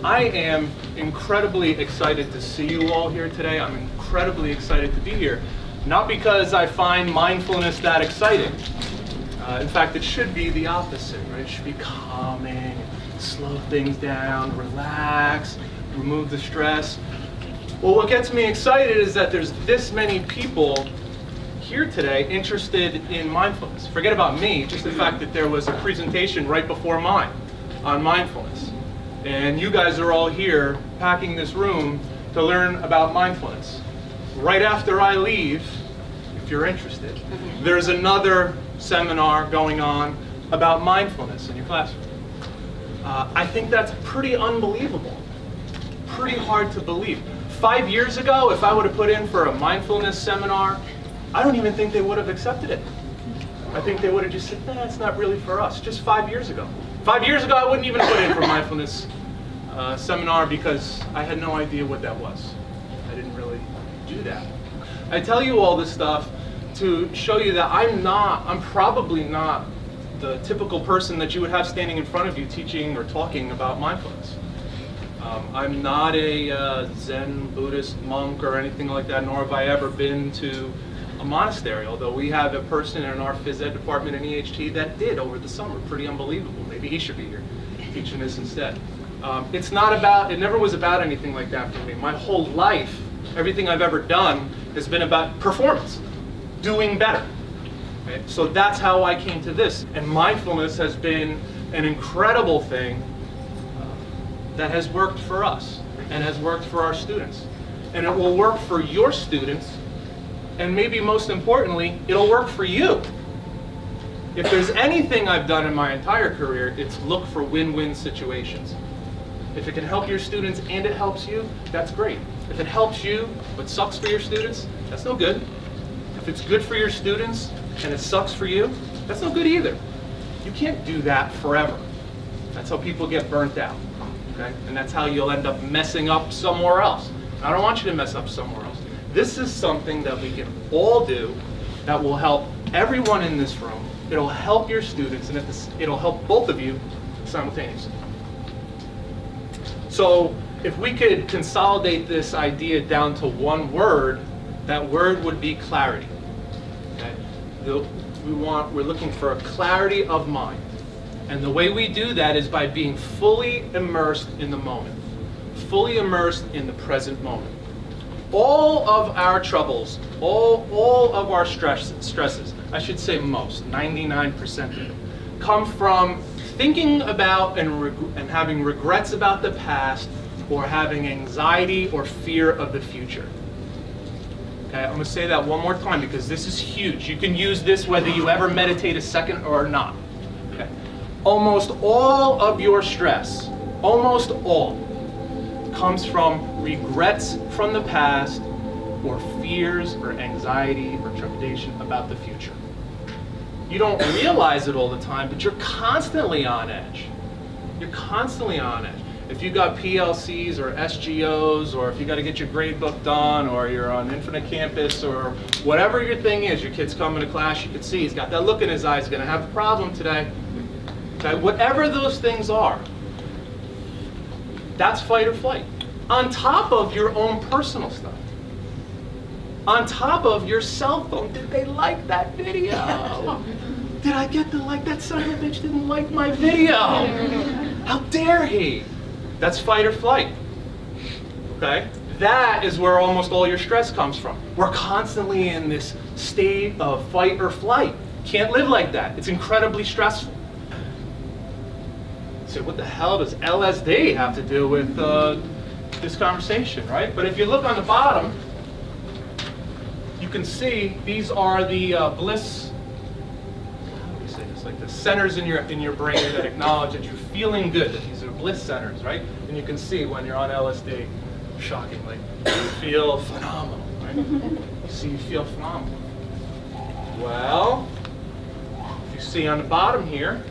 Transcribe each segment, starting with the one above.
I am incredibly excited to see you all here today. I'm incredibly excited to be here. Not because I find mindfulness that exciting. In fact, it should be the opposite, right? It should be calming, slow things down, relax, remove the stress. Well, what gets me excited is that there's this many people here today interested in mindfulness. Forget about me, just the fact that there was a presentation right before mine on mindfulness. And you guys are all here packing this room to learn about mindfulness. Right after I leave, if you're interested, there's another seminar going on about mindfulness in your classroom. I think that's pretty unbelievable, pretty hard to believe. 5 years ago, if I would have put in for a mindfulness seminar, I don't even think they would have accepted it. I think they would have just said, nah, it's not really for us, just 5 years ago. 5 years ago, I wouldn't even put in for a mindfulness seminar because I had no idea what that was. I didn't really do that. I tell you all this stuff to show you that I'm probably not the typical person that you would have standing in front of you teaching or talking about mindfulness. I'm not a Zen Buddhist monk or anything like that, nor have I ever been to a monastery, although we have a person in our phys ed department in EHT that did over the summer. Pretty unbelievable. Maybe he should be here teaching this instead. It never was about anything like that for me. My whole life, everything I've ever done has been about performance, doing better. Okay? So that's how I came to this. And mindfulness has been an incredible thing that has worked for us and has worked for our students. And it will work for your students, and maybe most importantly, it'll work for you. If there's anything I've done in my entire career, it's look for win-win situations. If it can help your students and it helps you, that's great. If it helps you but sucks for your students, that's no good. If it's good for your students and it sucks for you, that's no good either. You can't do that forever. That's how people get burnt out. Okay? And that's how you'll end up messing up somewhere else. I don't want you to mess up somewhere else. This is something that we can all do that will help everyone in this room. It'll help your students, and it'll help both of you simultaneously. So if we could consolidate this idea down to one word, that word would be clarity. Okay? We're looking for a clarity of mind. And the way we do that is by being fully immersed in the moment, fully immersed in the present moment. All of our troubles, all of our stresses, I should say most, 99% of them, come from thinking about and having regrets about the past, or having anxiety or fear of the future. Okay, I'm going to say that one more time because this is huge. You can use this whether you ever meditate a second or not. Okay. Almost all of your stress, almost all, comes from regrets from the past, or fears or anxiety or trepidation about the future. You don't realize it all the time, but you're constantly on edge. You're constantly on edge. If you got PLCs or SGOs, or if you got to get your grade book done, or you're on Infinite Campus, or whatever your thing is, your kid's coming to class, you can see he's got that look in his eye, he's going to have a problem today. Okay? Whatever those things are, that's fight or flight. On top of your own personal stuff. On top of your cell phone. Did they like that video? Did I get the like? That son of a bitch didn't like my video. How dare he? That's fight or flight. Okay? That is where almost all your stress comes from. We're constantly in this state of fight or flight. Can't live like that. It's incredibly stressful. So what the hell does LSD have to do with this conversation, right? But if you look on the bottom, you can see these are the bliss, how do we say this, like the centers in your brain that acknowledge that you're feeling good, that these are bliss centers, right? And you can see when you're on LSD, shockingly, you feel phenomenal, right? You see, you feel phenomenal. Well, you see on the bottom here,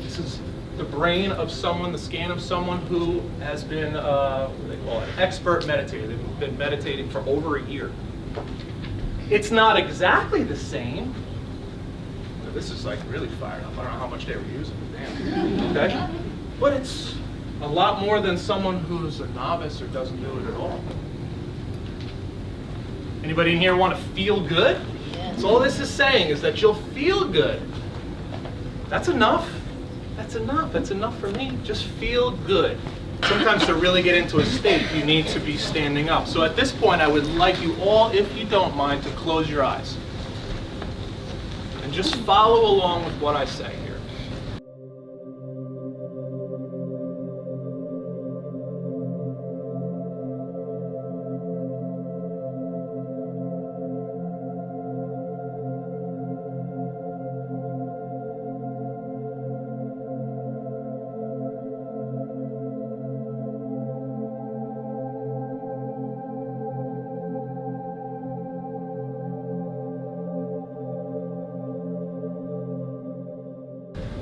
this is the brain of someone, the scan of someone who has been, what do they call it, expert meditator. They've been meditating for over a year. It's not exactly the same. This is like really fired up. I don't know how much they were using. Damn. Okay? But it's A lot more than someone who's a novice or doesn't do it at all. Anybody in here want to feel good? Yes. So all this is saying is that you'll feel good. That's enough. That's enough. That's enough for me. Just feel good. Sometimes to really get into a state, you need to be standing up. So at this point, I would like you all, if you don't mind, to close your eyes. And just follow along with what I say here.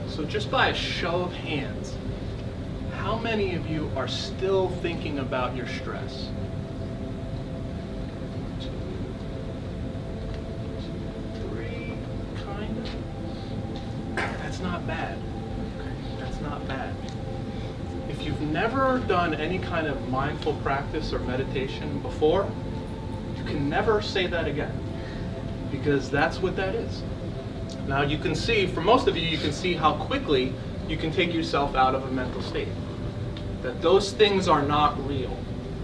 So just by a show of hands, how many of you are still thinking about your stress? 1, 2, 3, kind of. That's not bad. That's not bad. If you've never done any kind of mindful practice or meditation before, you can never say that again, because that's what that is. Now you can see, for most of you, you can see how quickly you can take yourself out of a mental state. That those things are not real.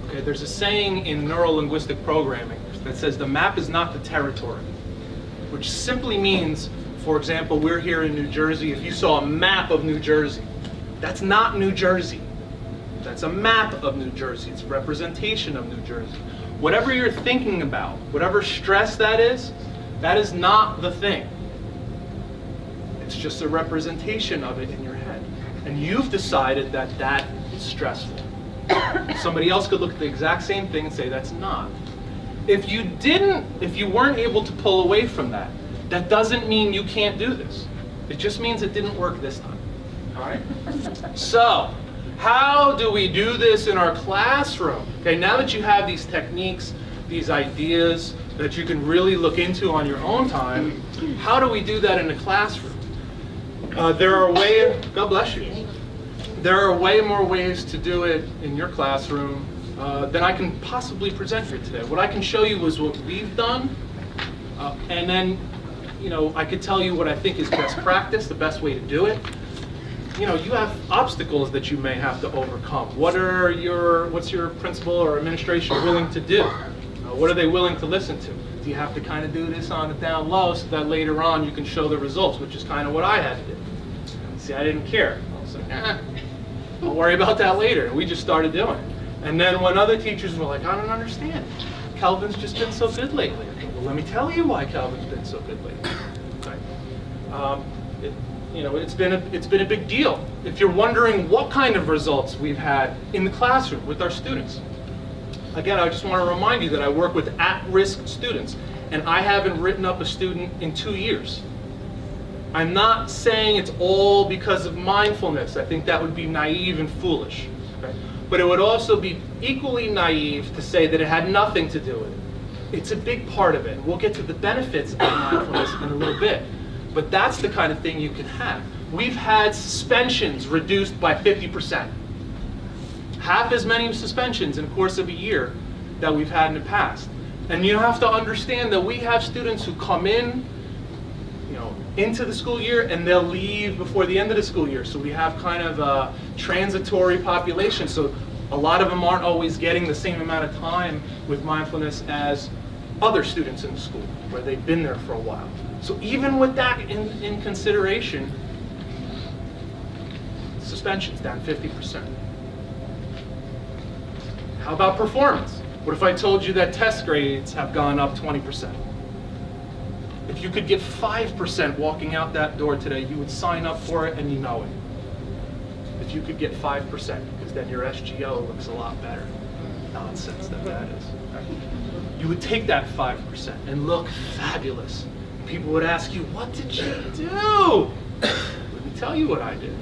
Okay, there's a saying in neuro-linguistic programming that says the map is not the territory, which simply means, for example, we're here in New Jersey. If you saw a map of New Jersey, that's not New Jersey. That's a map of New Jersey. It's a representation of New Jersey. Whatever you're thinking about, whatever stress that is not the thing. It's just a representation of it in your head. And you've decided that that is stressful. Somebody else could look at the exact same thing and say that's not. If you weren't able to pull away from that, that doesn't mean you can't do this. It just means it didn't work this time. All right? So, how do we do this in our classroom? Okay, now that you have these techniques, these ideas that you can really look into on your own time, how do we do that in the classroom? There are God bless you. There are way more ways to do it in your classroom than I can possibly present here today. What I can show you is what we've done, and then, I could tell you what I think is best practice, the best way to do it. You have obstacles that you may have to overcome. What's your principal or administration willing to do? What are they willing to listen to? Do you have to kind of do this on the down low so that later on you can show the results, which is kind of what I had to do. See, I didn't care. I was like, I'll worry about that later. And we just started doing it. And then when other teachers were like, I don't understand. Calvin's just been so good lately. I go, well, let me tell you why Calvin's been so good lately. Okay. It's been a big deal. If you're wondering what kind of results we've had in the classroom with our students. Again, I just want to remind you that I work with at-risk students, and I haven't written up a student in 2 years. I'm not saying it's all because of mindfulness. I think that would be naive and foolish. Okay? But it would also be equally naive to say that it had nothing to do with it. It's a big part of it. We'll get to the benefits of mindfulness in a little bit. But that's the kind of thing you can have. We've had suspensions reduced by 50%. Half as many suspensions in the course of a year that we've had in the past. And you have to understand that we have students who come in, into the school year and they'll leave before the end of the school year. So we have kind of a transitory population. So a lot of them aren't always getting the same amount of time with mindfulness as other students in the school, where they've been there for a while. So even with that in consideration, suspension's down 50%. How about performance? What if I told you that test grades have gone up 20%? If you could get 5% walking out that door today, you would sign up for it and you know it. If you could get 5%, because then your SGO looks a lot better. Nonsense that is. You would take that 5% and look fabulous. People would ask you, what did you do? Let me tell you what I did.